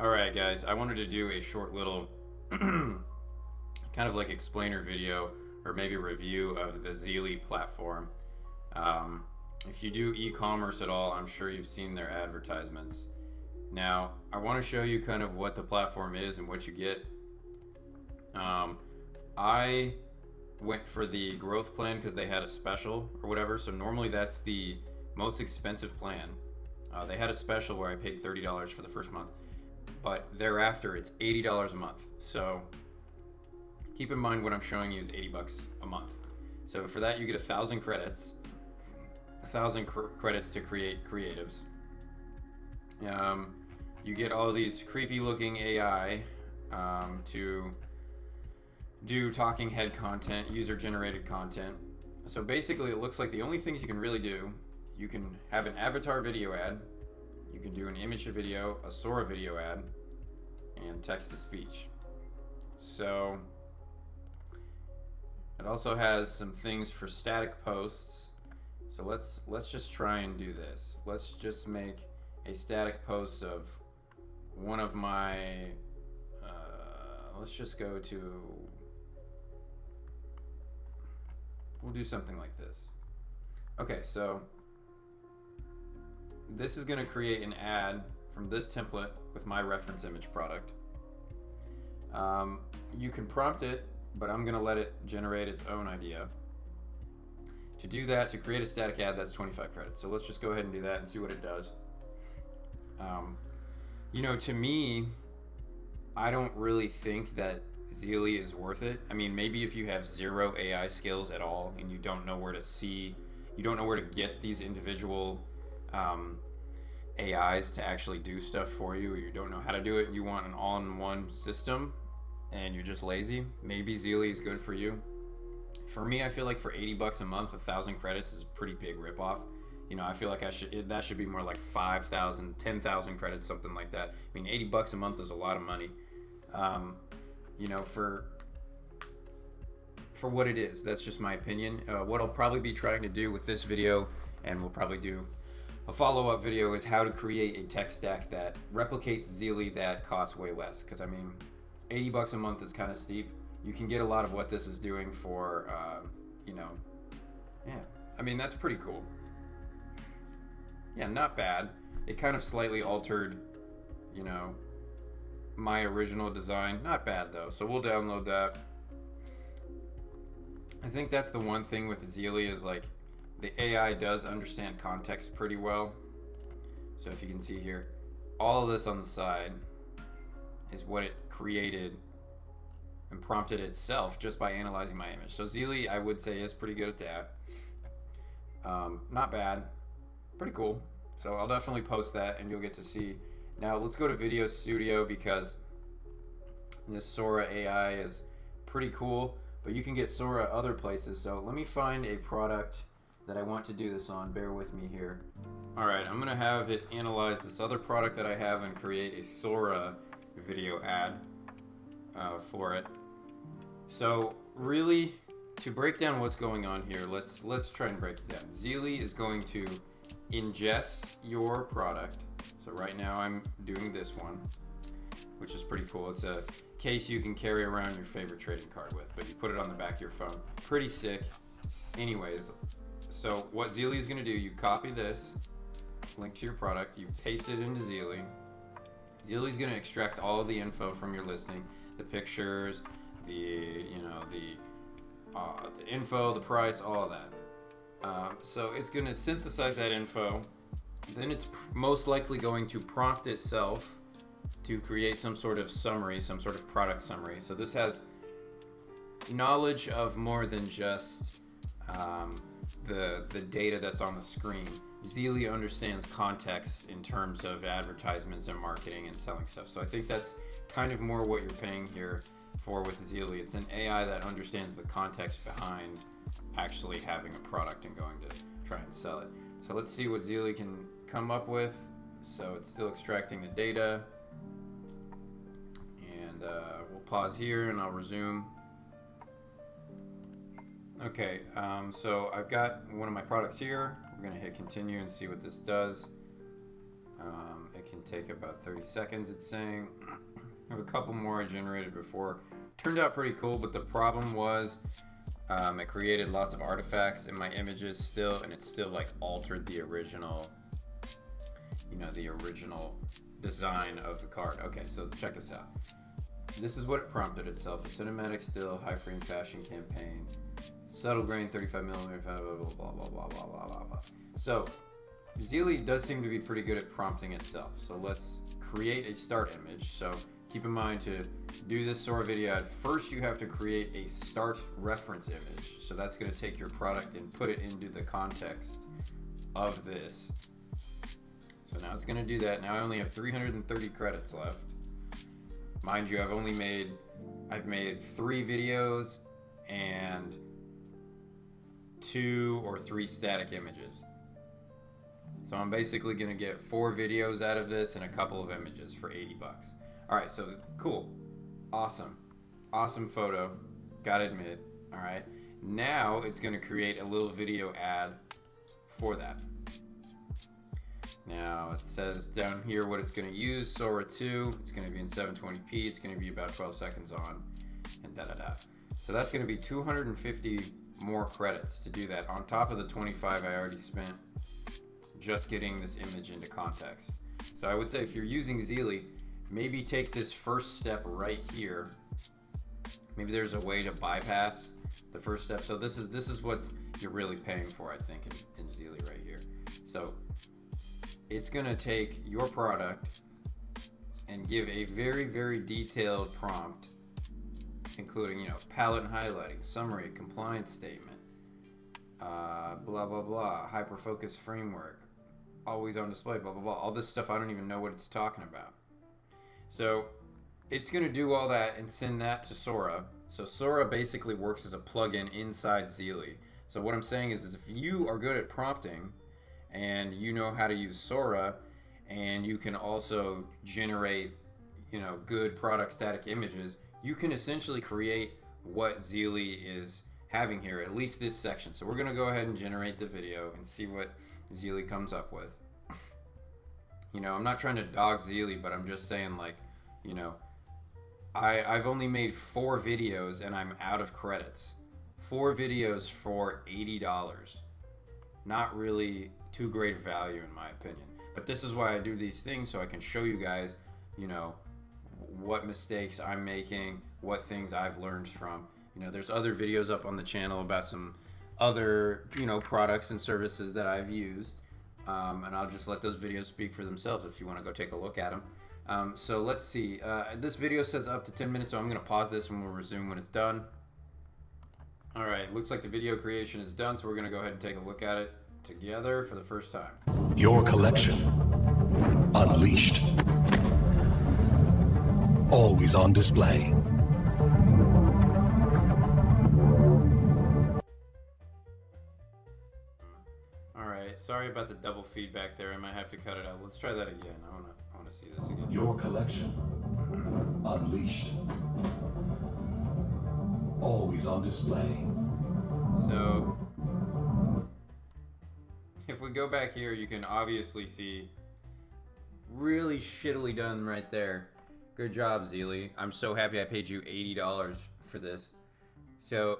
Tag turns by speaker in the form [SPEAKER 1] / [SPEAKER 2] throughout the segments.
[SPEAKER 1] Alright guys, I wanted to do a short little kind of like explainer video or maybe review of the Zeely platform. If you do e-commerce at all, I'm sure you've seen their advertisements. Now, I want to show you kind of what the platform is and what you get. I went for the growth plan because they had a special or whatever, so normally that's the most expensive plan. They had a special where I paid $30 for the first month, but thereafter it's $80 a month. So keep in mind what I'm showing you is 80 bucks a month. So for that you get 1,000 credits, 1,000 credits to create creatives. You get all these creepy looking AI to do talking head content, user generated content. So basically it looks like the only things you can really do, you can have an avatar video ad, you can do an image to video, a Sora video ad, and text to speech. So it also has some things for static posts. So let's just try and do this. Let's just make a static post of one of my let's just go to, we'll do something like this. Okay, so this is going to create an ad from this template with my reference image product. You can prompt it, but I'm going to let it generate its own idea. To do that, to create a static ad, that's 25 credits. So let's just go ahead and do that and see what it does. You know, to me, I don't really think that Zeely is worth it. I mean, maybe if you have zero AI skills at all and you don't know where to see, you don't know where to get these individual AIs to actually do stuff for you, or you don't know how to do it and you want an all-in-one system and you're just lazy, maybe Zeely is good for you. For me, I feel like for 80 bucks a month, 1,000 credits is a pretty big ripoff. You know, I feel like that should be more like 5,000, 10,000 credits, something like that. I mean, 80 bucks a month is a lot of money. You know, for what it is. That's just my opinion. What I'll probably be trying to do with this video, and we'll probably do a follow-up video, is how to create a tech stack that replicates Zeely that costs way less. Because I mean, 80 bucks a month is kind of steep. You can get a lot of what this is doing for, you know, yeah. I mean, that's pretty cool. Yeah, not bad. It kind of slightly altered, you know, my original design. Not bad though. So we'll download that. I think that's the one thing with Zeely is like the AI does understand context pretty well. So if you can see here, all of this on the side is what it created and prompted itself just by analyzing my image. So Zeely, I would say, is pretty good at that. Not bad, pretty cool. So I'll definitely post that and you'll get to see. Now let's go to Video Studio because this Sora AI is pretty cool, but you can get Sora other places. So let me find a product that I want to do this on. Bear with me here. All right, I'm gonna have it analyze this other product that I have and create a Sora video ad for it. So really, to break down what's going on here, let's try and break it down. Zeely is going to ingest your product. So right now I'm doing this one, which is pretty cool. It's a case you can carry around your favorite trading card with, but you put it on the back of your phone. Pretty sick. Anyways, so what Zeely is going to do, you copy this link to your product, you paste it into Zeely. Zeely is going to extract all of the info from your listing, the pictures, the info, the price, all of that. So it's going to synthesize that info. Then it's most likely going to prompt itself to create some sort of summary, some sort of product summary. So this has knowledge of more than just the data that's on the screen. Zeely understands context in terms of advertisements and marketing and selling stuff. So I think that's kind of more what you're paying here for with Zeely. It's an AI that understands the context behind actually having a product and going to try and sell it. So let's see what Zeely can come up with. So it's still extracting the data. And we'll pause here and I'll resume. Okay, so I've got one of my products here. We're gonna hit continue and see what this does. It can take about 30 seconds, it's saying. I have a couple more I generated before. Turned out pretty cool, but the problem was it created lots of artifacts in my images still, and it still like altered the original, you know, the original design of the card. Okay, so check this out. This is what it prompted itself: a cinematic still, high frame fashion campaign, subtle grain, 35 millimeter, blah blah blah blah blah blah blah blah blah. So Zeely does seem to be pretty good at prompting itself. So let's create a start image. So keep in mind, to do this Sora video ad, first you have to create a start reference image. So that's going to take your product and put it into the context of this. So now it's going to do that. Now I only have 330 credits left. Mind you, I've made 3 videos and 2 or 3 static images. So I'm basically going to get 4 videos out of this and a couple of images for 80 bucks. All right, so cool. Awesome. Awesome photo. Gotta admit. All right. Now it's going to create a little video ad for that. Now it says down here what it's going to use. Sora 2. It's going to be in 720p. It's going to be about 12 seconds on, and da-da-da. So that's going to be 250 more credits to do that on top of the 25 I already spent just getting this image into context. So I would say if you're using Zeely, maybe take this first step right here. Maybe there's a way to bypass the first step. So this is what you're really paying for, I think, in Zeely right here. So it's gonna take your product and give a very, very detailed prompt, including, you know, palette and highlighting, summary, compliance statement, blah blah blah, hyper focus framework, always on display, blah blah blah. All this stuff I don't even know what it's talking about. So it's going to do all that and send that to Sora. So Sora basically works as a plugin inside Zeely. So what I'm saying is if you are good at prompting and you know how to use Sora, and you can also generate, you know, good product static images, you can essentially create what Zeely is having here, at least this section. So we're going to go ahead and generate the video and see what Zeely comes up with. You know, I'm not trying to dog Zeely, but I'm just saying, like, you know, I've only made 4 videos and I'm out of credits. 4 videos for $80. Not really too great value in my opinion. But this is why I do these things, so I can show you guys, you know, what mistakes I'm making, what things I've learned from. You know, there's other videos up on the channel about some other, you know, products and services that I've used. And I'll just let those videos speak for themselves if you want to go take a look at them. So let's see. This video says up to 10 minutes, so I'm going to pause this and we'll resume when it's done. All right, looks like the video creation is done, so we're going to go ahead and take a look at it together for the first time.
[SPEAKER 2] Your collection, unleashed, always on display.
[SPEAKER 1] Sorry about the double feedback there. I might have to cut it out. Let's try that again. I want to see this again.
[SPEAKER 2] Your collection, unleashed, always on display.
[SPEAKER 1] So, if we go back here, you can obviously see really shittily done right there. Good job, Zeely. I'm so happy I paid you $80 for this. So,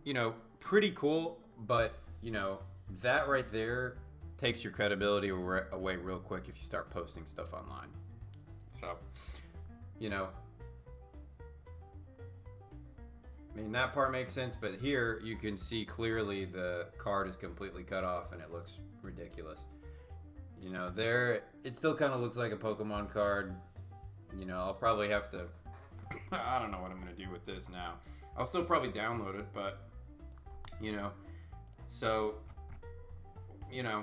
[SPEAKER 1] you know, pretty cool, but, you know, that right there takes your credibility away real quick if you start posting stuff online. So, you know, I mean, that part makes sense, but here you can see clearly the card is completely cut off and it looks ridiculous. You know, there, it still kind of looks like a Pokemon card. You know, I'll probably have to, I don't know what I'm going to do with this now. I'll still probably download it, but, you know, so, you know,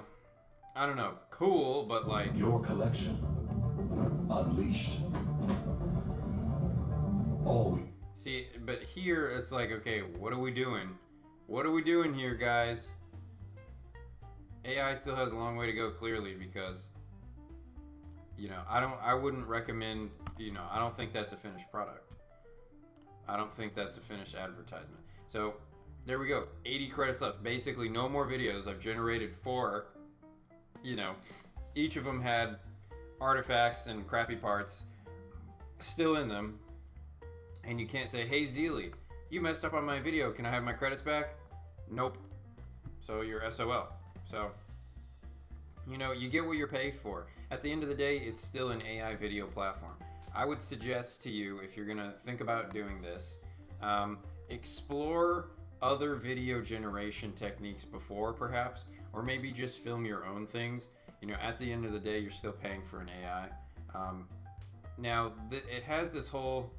[SPEAKER 1] I don't know, cool, but like...
[SPEAKER 2] Your collection, unleashed, always.
[SPEAKER 1] See, but here it's like, okay, what are we doing? What are we doing here, guys? AI still has a long way to go, clearly, because, you know, I wouldn't recommend, you know, I don't think that's a finished product. I don't think that's a finished advertisement. So, there we go. 80 credits left. Basically, no more videos. I've generated 4. You know, each of them had artifacts and crappy parts still in them, and you can't say, "Hey Zeely, you messed up on my video. Can I have my credits back?" Nope. So you're SOL. So you get what you're paid for. At the end of the day, it's still an AI video platform. I would suggest to you, if you're gonna think about doing this, explore other video generation techniques before, perhaps, or maybe just film your own things. At the end of the day, you're still paying for an AI. Now, it has this whole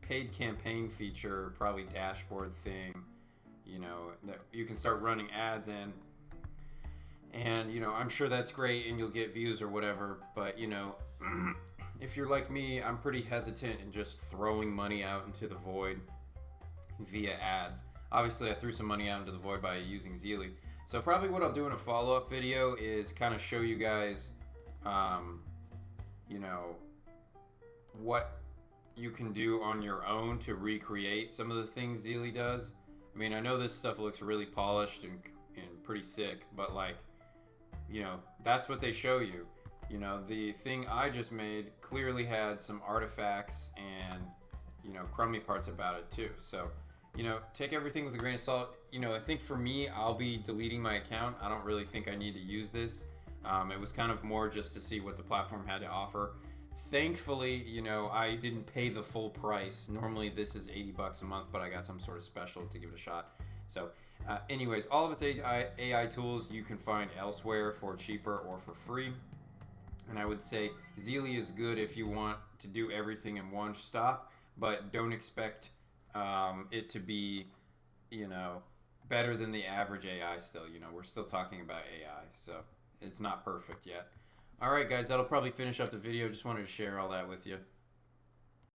[SPEAKER 1] paid campaign feature, probably dashboard thing, that you can start running ads in. And, I'm sure that's great and you'll get views or whatever, but, if you're like me, I'm pretty hesitant in just throwing money out into the void via ads. Obviously, I threw some money out into the void by using Zeely. So probably what I'll do in a follow-up video is kind of show you guys, what you can do on your own to recreate some of the things Zeely does. I mean, I know this stuff looks really polished and pretty sick, but that's what they show you. The thing I just made clearly had some artifacts and, crummy parts about it too. So, take everything with a grain of salt. I think for me, I'll be deleting my account. I don't really think I need to use this. It was kind of more just to see what the platform had to offer. Thankfully, I didn't pay the full price. Normally this is $80 a month, but I got some sort of special to give it a shot. So anyways, all of its AI tools you can find elsewhere for cheaper or for free. And I would say Zeely is good if you want to do everything in one stop, but don't expect it to be, better than the average AI still. We're still talking about AI, so it's not perfect yet. All right, guys, that'll probably finish up the video. Just wanted to share all that with you.